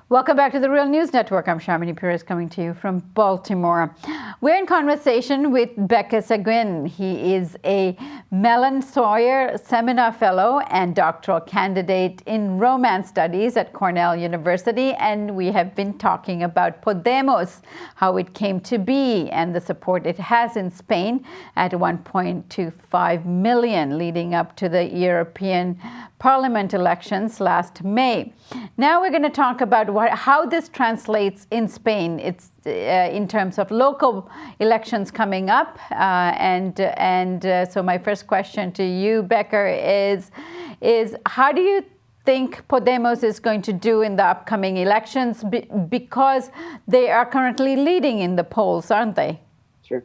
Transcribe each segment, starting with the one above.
Welcome back to the Real News Network. I'm Shamini Perez coming to you from Baltimore. We're in conversation with Bécquer Seguín. He is a Mellon Sawyer Seminar Fellow and doctoral candidate in Romance Studies at Cornell University. And we have been talking about Podemos, how it came to be, and the support it has in Spain at 1.25 million leading up to the European Parliament elections last May. Now we're going to talk about how this translates in Spain. It's in terms of local elections coming up, so my first question to you, Bécquer, is how do you think Podemos is going to do in the upcoming elections? Because they are currently leading in the polls, aren't they? Sure.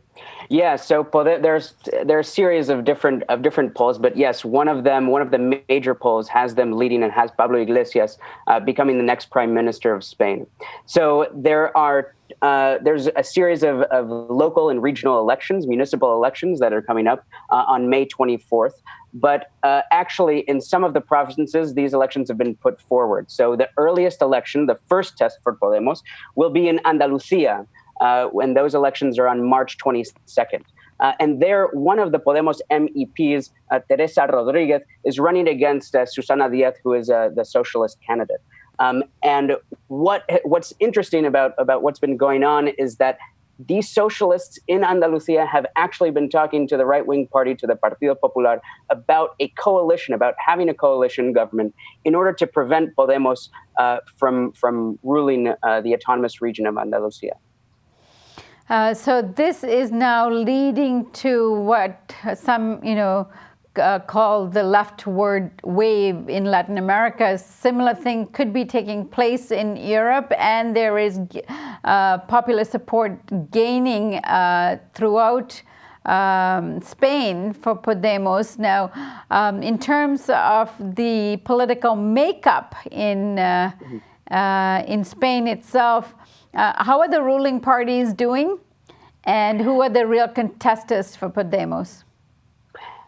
Yeah. So there's a series of different polls, but yes, one of the major polls has them leading and has Pablo Iglesias becoming the next prime minister of Spain. So there's a series of local and regional elections, municipal elections that are coming up on May 24th. But actually, in some of the provinces, these elections have been put forward. So the earliest election, the first test for Podemos, will be in Andalusia. When those elections are on March 22nd. And there, one of the Podemos MEPs, Teresa Rodriguez, is running against Susana Díaz, who is the socialist candidate. And what's interesting about what's been going on is that these socialists in Andalusia have actually been talking to the right-wing party, to the Partido Popular, about a coalition, about having a coalition government in order to prevent Podemos from ruling the autonomous region of Andalusia. So this is now leading to what some, call the leftward wave in Latin America. A similar thing could be taking place in Europe, and there is popular support gaining throughout Spain for Podemos. Now, in terms of the political makeup in Spain itself, how are the ruling parties doing, and who are the real contestants for Podemos?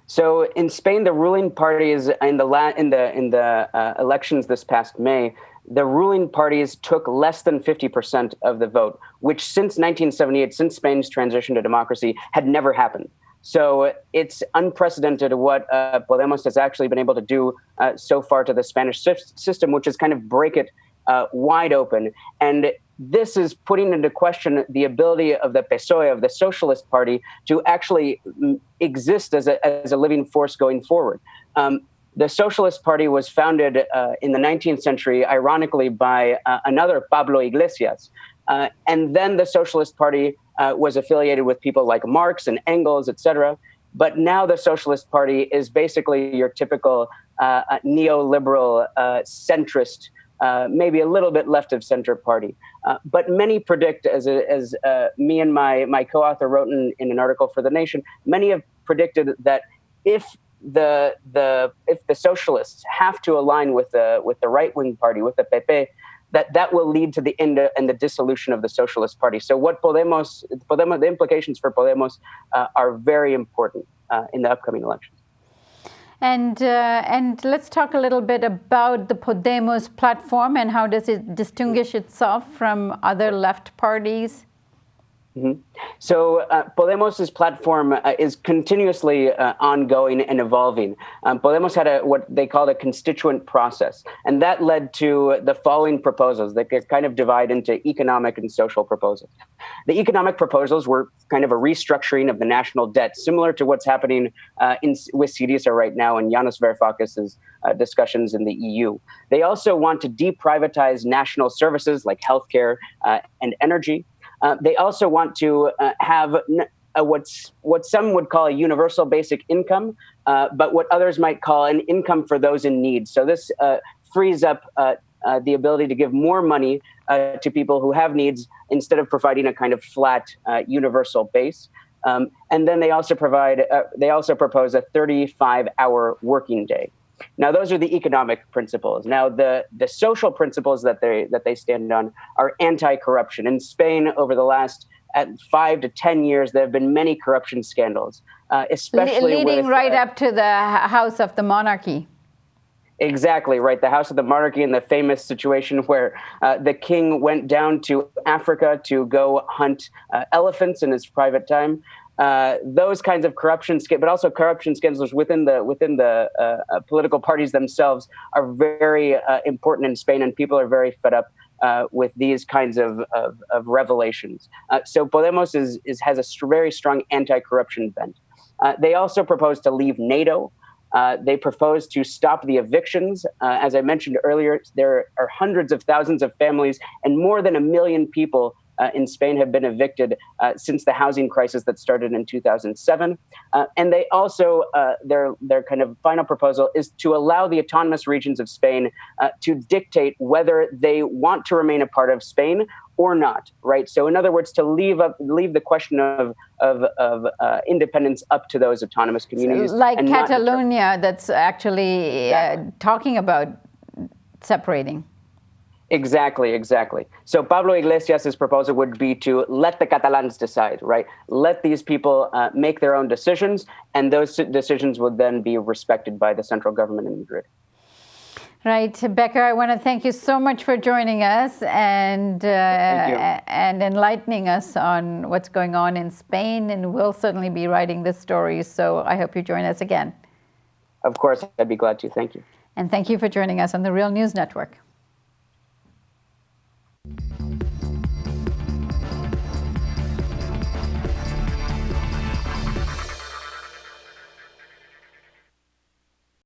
So in Spain, the ruling parties in the elections this past May, the ruling parties took less than 50% of the vote, which since 1978, since Spain's transition to democracy, had never happened. So it's unprecedented what Podemos has actually been able to do so far to the Spanish system, which is kind of break it wide open. And this is putting into question the ability of the PSOE, of the Socialist Party, to actually exist as a living force going forward. The Socialist Party was founded in the 19th century, ironically, by another Pablo Iglesias. And then the Socialist Party was affiliated with people like Marx and Engels, etc. But now the Socialist Party is basically your typical neoliberal centrist, maybe a little bit left of center party. But many predict, as me and my co-author wrote in an article for The Nation, many have predicted that if the socialists have to align with the right-wing party, with the PP, that will lead to the end and the dissolution of the Socialist Party. So what Podemos, the implications for Podemos are very important in the upcoming elections. And let's talk a little bit about the Podemos platform and how does it distinguish itself from other left parties? Mm-hmm. So Podemos's platform is continuously ongoing and evolving. Podemos had what they called a constituent process, and that led to the following proposals that could kind of divide into economic and social proposals. The economic proposals were kind of a restructuring of the national debt, similar to what's happening with Syriza right now and Yanis Varoufakis's discussions in the EU. They also want to deprivatize national services like healthcare and energy. They also want to have what some would call a universal basic income, but what others might call an income for those in need. So this frees up the ability to give more money to people who have needs instead of providing a kind of flat universal base. And then they also propose a 35-hour working day. Now, those are the economic principles. Now, the social principles that they stand on are anti-corruption. In Spain, over the last 5 to 10 years, there have been many corruption scandals, especially leading right up to the House of the Monarchy. Exactly, right. The House of the Monarchy, and the famous situation where the king went down to Africa to go hunt elephants in his private time. Those kinds of corruption, but also corruption scandals within the political parties themselves are very important in Spain, and people are very fed up with these kinds of revelations. So Podemos has a very strong anti-corruption bent. They also propose to leave NATO. They propose to stop the evictions. As I mentioned earlier, there are hundreds of thousands of families and more than 1 million people in Spain have been evicted since the housing crisis that started in 2007. And they also, their kind of final proposal is to allow the autonomous regions of Spain to dictate whether they want to remain a part of Spain or not, right? So in other words, to leave the question of independence up to those autonomous communities. So like Catalonia, that's actually talking about separating. Exactly. So Pablo Iglesias' proposal would be to let the Catalans decide, right? Let these people make their own decisions, and those decisions would then be respected by the central government in Madrid. Right. Bécquer, I want to thank you so much for joining us and enlightening us on what's going on in Spain, and we'll certainly be writing this story, so I hope you join us again. Of course, I'd be glad to. Thank you. And thank you for joining us on the Real News Network.